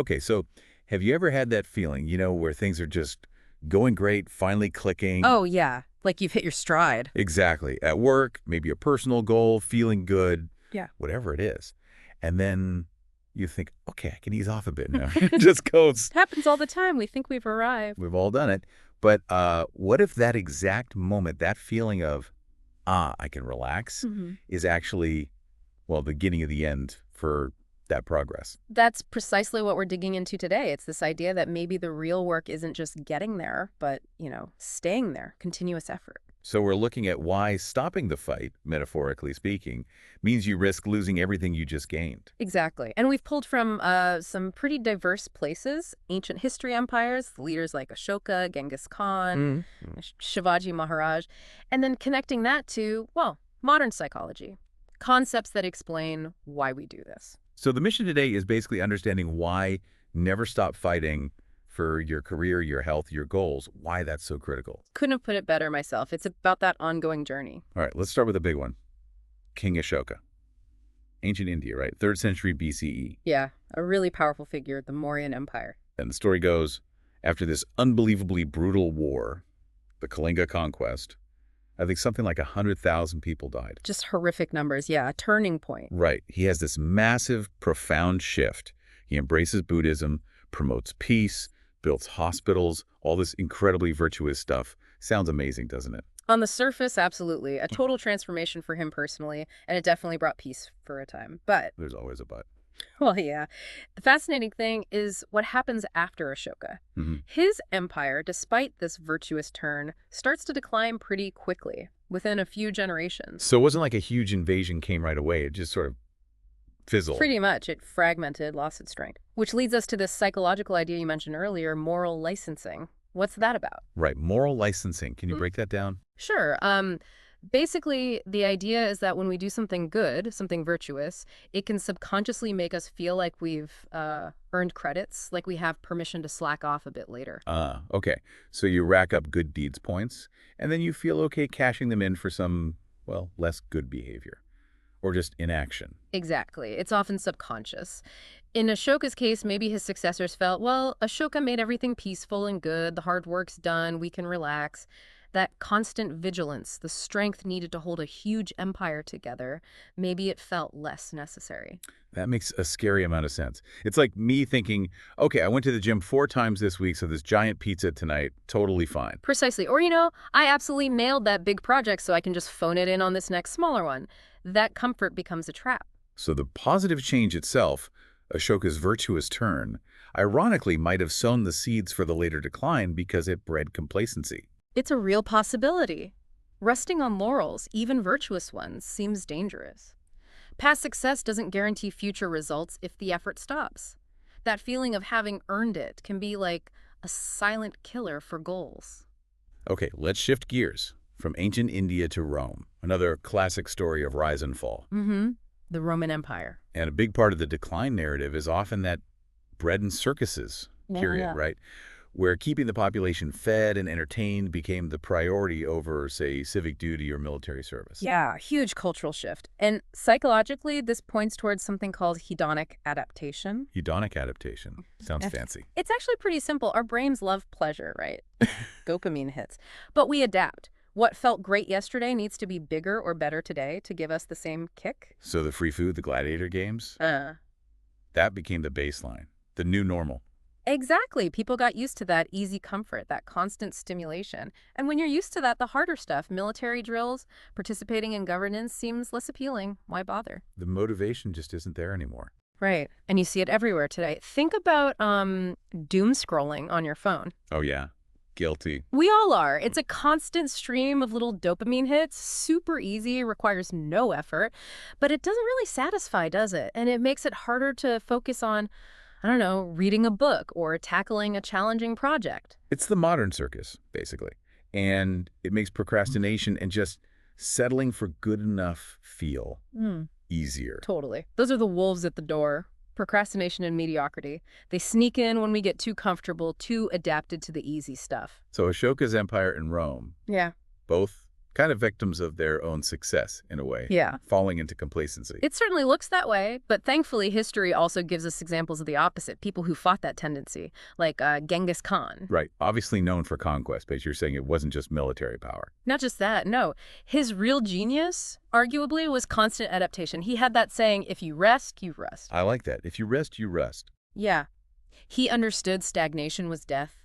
Okay, so have you ever had that feeling, where things are just going great, finally clicking? Oh, yeah. Like you've hit your stride. Exactly. At work, maybe a personal goal, feeling good, Yeah. whatever it is. And then you think, okay, I can ease off a bit now. It just goes. Happens all the time. We think we've arrived. We've all done it. But what if that exact moment, that feeling of, I can relax, Hmm. is actually, well, the beginning of the end for that progress? That's precisely what we're digging into today. It's this idea that maybe the real work isn't just getting there, but, staying there, continuous effort. So we're looking at why stopping the fight, metaphorically speaking, means you risk losing everything you just gained. Exactly. And we've pulled from some pretty diverse places, ancient history empires, leaders like Ashoka, Genghis Khan, Mm. Shivaji, Maharaj, and then connecting that to, well, modern psychology, concepts that explain why we do this. So the mission today is basically understanding why never stop fighting for your career, your health, your goals, why that's so critical. Couldn't have put it better myself. It's about that ongoing journey. All right, let's start with a big one. King Ashoka. Ancient India, right? 3rd century BCE. Yeah, a really powerful figure, the Mauryan Empire. And the story goes, after this unbelievably brutal war, the Kalinga conquest, I think something like 100,000 people died. Just horrific numbers, yeah, a turning point. Right. He has this massive, profound shift. He embraces Buddhism, promotes peace, builds hospitals, all this incredibly virtuous stuff. Sounds amazing, doesn't it? On the surface, absolutely. A total transformation for him personally, and it definitely brought peace for a time. But, There's always a but. well, yeah. The fascinating thing is what happens after Ashoka. Hmm. His empire, despite this virtuous turn, starts to decline pretty quickly, within a few generations. So it wasn't like a huge invasion came right away. It just sort of fizzled. Pretty much, it fragmented, lost its strength. Which leads us to this psychological idea you mentioned earlier, moral licensing. What's that about? Right. Moral licensing. Can you break that down? Sure. Basically, the idea is that when we do something good, something virtuous, it can subconsciously make us feel like we've earned credits, like we have permission to slack off a bit later. Okay. So you rack up good deeds points, and then you feel okay cashing them in for some, well, less good behavior. Or just inaction. Exactly. It's often subconscious. In Ashoka's case, maybe his successors felt, well, Ashoka made everything peaceful and good, the hard work's done, we can relax. That constant vigilance, the strength needed to hold a huge empire together, maybe it felt less necessary. That makes a scary amount of sense. It's like me thinking, okay, I went to the gym 4 times this week, so this giant pizza tonight, totally fine. Precisely. Or, I absolutely nailed that big project so I can just phone it in on this next smaller one. That comfort becomes a trap. So the positive change itself, Ashoka's virtuous turn, ironically might have sown the seeds for the later decline because it bred complacency. It's a real possibility. Resting on laurels, even virtuous ones, seems dangerous. Past success doesn't guarantee future results if the effort stops. That feeling of having earned it can be like a silent killer for goals. Okay, let's shift gears from ancient India to Rome, another classic story of rise and fall. Mm-hmm. The Roman Empire. And a big part of the decline narrative is often that bread and circuses period, Yeah. right? Where keeping the population fed and entertained became the priority over, say, civic duty or military service. Yeah, huge cultural shift. And psychologically, this points towards something called hedonic adaptation. Hedonic adaptation. Sounds That's- fancy. It's actually pretty simple. Our brains love pleasure, right? Dopamine hits. But we adapt. What felt great yesterday needs to be bigger or better today to give us the same kick. So the free food, the gladiator games, that became the baseline, the new normal. Exactly. People got used to that easy comfort, that constant stimulation. And when you're used to that, the harder stuff, military drills, participating in governance, seems less appealing. Why bother? The motivation just isn't there anymore. Right. And you see it everywhere today. Think about doom scrolling on your phone. Oh, yeah. Guilty. We all are. It's a constant stream of little dopamine hits, super easy, requires no effort, but it doesn't really satisfy, does it? And it makes it harder to focus on, I don't know, reading a book or tackling a challenging project. It's the modern circus, basically. And it makes procrastination and just settling for good enough feel easier. Totally. Those are the wolves at the door. Procrastination and mediocrity. They sneak in when we get too comfortable, too adapted to the easy stuff. So Ashoka's empire and Rome, Yeah. both Kind of victims of their own success, in a way, Yeah. falling into complacency. It certainly looks that way, but thankfully history also gives us examples of the opposite, people who fought that tendency, like Genghis Khan. Right. Obviously known for conquest, but you're saying it wasn't just military power. Not just that, no. His real genius, arguably, was constant adaptation. He had that saying, if you rest, you rest. I like that. If you rest, you rest. Yeah. He understood stagnation was death.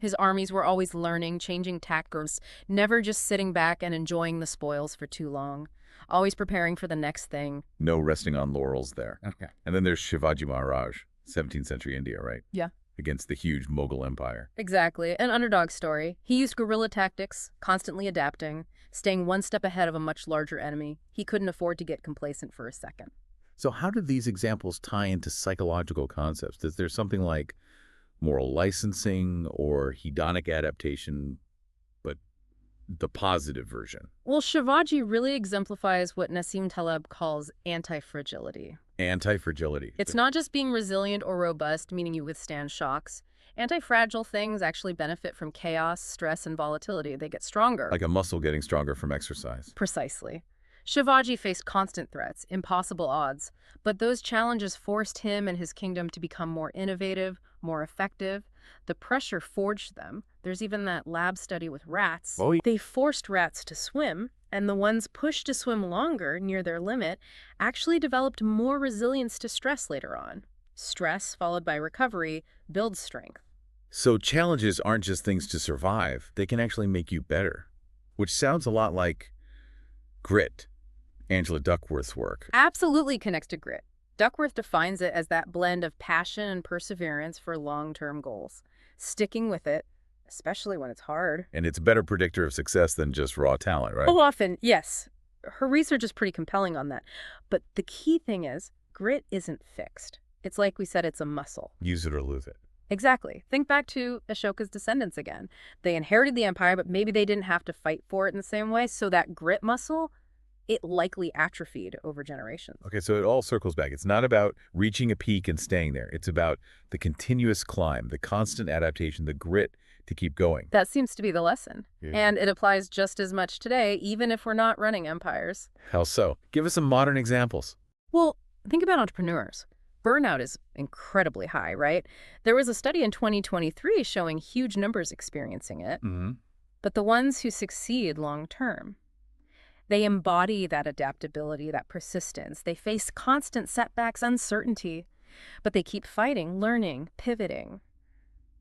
His armies were always learning, changing tactics, never just sitting back and enjoying the spoils for too long, always preparing for the next thing. No resting on laurels there. Okay. And then there's Shivaji Maharaj, 17th century India, right? Yeah. Against the huge Mughal Empire. Exactly. An underdog story. He used guerrilla tactics, constantly adapting, staying one step ahead of a much larger enemy. He couldn't afford to get complacent for a second. So how do these examples tie into psychological concepts? Is there something like moral licensing or hedonic adaptation, but the positive version? Well, Shivaji really exemplifies what Nassim Taleb calls anti-fragility. Anti-fragility. It's not just being resilient or robust, meaning you withstand shocks. Anti-fragile things actually benefit from chaos, stress, and volatility. They get stronger. Like a muscle getting stronger from exercise. Precisely. Shivaji faced constant threats, impossible odds, but those challenges forced him and his kingdom to become more innovative, more effective. The pressure forged them. There's even that lab study with rats. Oh, yeah. They forced rats to swim, and the ones pushed to swim longer, near their limit, actually developed more resilience to stress later on. Stress, followed by recovery, builds strength. So challenges aren't just things to survive. They can actually make you better, which sounds a lot like grit, Angela Duckworth's work. Absolutely connects to grit. Duckworth defines it as that blend of passion and perseverance for long-term goals. Sticking with it, especially when it's hard. And it's a better predictor of success than just raw talent, right? Oh, often, yes. Her research is pretty compelling on that. But the key thing is, grit isn't fixed. It's like we said, it's a muscle. Use it or lose it. Exactly. Think back to Ashoka's descendants again. They inherited the empire, but maybe they didn't have to fight for it in the same way. So that grit muscle, it likely atrophied over generations. Okay, so it all circles back. It's not about reaching a peak and staying there. It's about the continuous climb, the constant adaptation, the grit to keep going. That seems to be the lesson. Yeah. And it applies just as much today, even if we're not running empires. How so? Give us some modern examples. Well, think about entrepreneurs. Burnout is incredibly high, right? There was a study in 2023 showing huge numbers experiencing it. Mm-hmm. But the ones who succeed long-term, they embody that adaptability, that persistence. They face constant setbacks, uncertainty, but they keep fighting, learning, pivoting.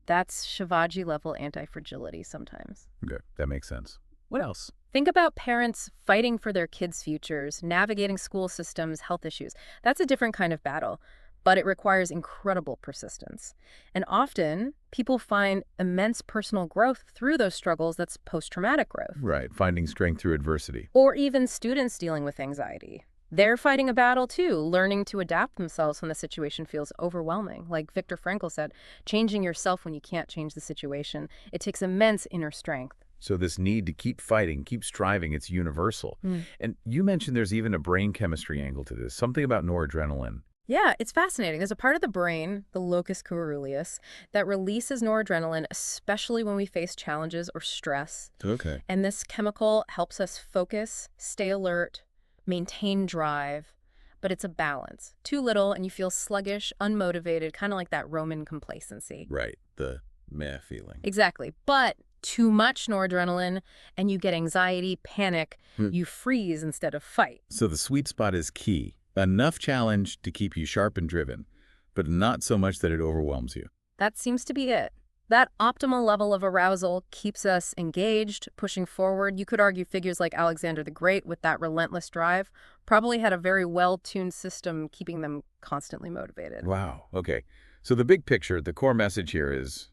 That's Shivaji-level anti-fragility sometimes. Okay, that makes sense. What else? Think about parents fighting for their kids' futures, navigating school systems, health issues. That's a different kind of battle, but it requires incredible persistence. And often, people find immense personal growth through those struggles. That's post-traumatic growth. Right, finding strength through adversity. Or even students dealing with anxiety. They're fighting a battle too, learning to adapt themselves when the situation feels overwhelming. Like Viktor Frankl said, changing yourself when you can't change the situation. It takes immense inner strength. So this need to keep fighting, keep striving, it's universal. And you mentioned there's even a brain chemistry angle to this, something about noradrenaline. Yeah, it's fascinating. There's a part of the brain, the locus coeruleus, that releases noradrenaline, especially when we face challenges or stress. Okay. And this chemical helps us focus, stay alert, maintain drive. But it's a balance. Too little and you feel sluggish, unmotivated, kind of like that Roman complacency. Right, the meh feeling. Exactly. But too much noradrenaline and you get anxiety, panic, you freeze instead of fight. So the sweet spot is key. Enough challenge to keep you sharp and driven, but not so much that it overwhelms you. That seems to be it. That optimal level of arousal keeps us engaged, pushing forward. You could argue figures like Alexander the Great, with that relentless drive, probably had a very well-tuned system keeping them constantly motivated. Wow, okay. So the big picture, the core message here is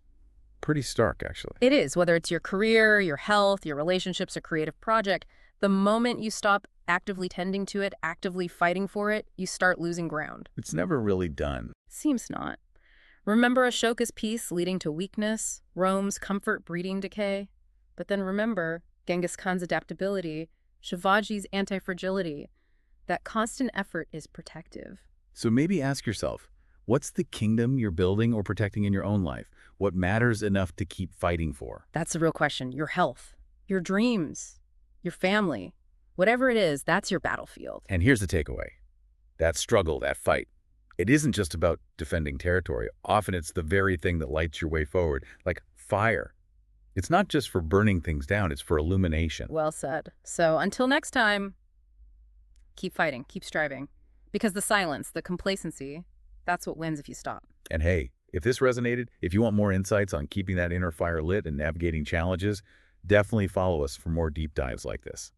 pretty stark, actually. It is, whether it's your career, your health, your relationships, or creative project, the moment you stop actively tending to it, actively fighting for it, you start losing ground. It's never really done. Seems not. Remember Ashoka's peace leading to weakness, Rome's comfort breeding decay? But then remember Genghis Khan's adaptability, Shivaji's anti-fragility. That constant effort is protective. So maybe ask yourself, what's the kingdom you're building or protecting in your own life? What matters enough to keep fighting for? That's the real question. Your health, your dreams, your family. Whatever it is, that's your battlefield. And here's the takeaway. That struggle, that fight, it isn't just about defending territory. Often it's the very thing that lights your way forward, like fire. It's not just for burning things down, it's for illumination. Well said. So until next time, keep fighting, keep striving. Because the silence, the complacency, that's what wins if you stop. And hey, if this resonated, if you want more insights on keeping that inner fire lit and navigating challenges, definitely follow us for more deep dives like this.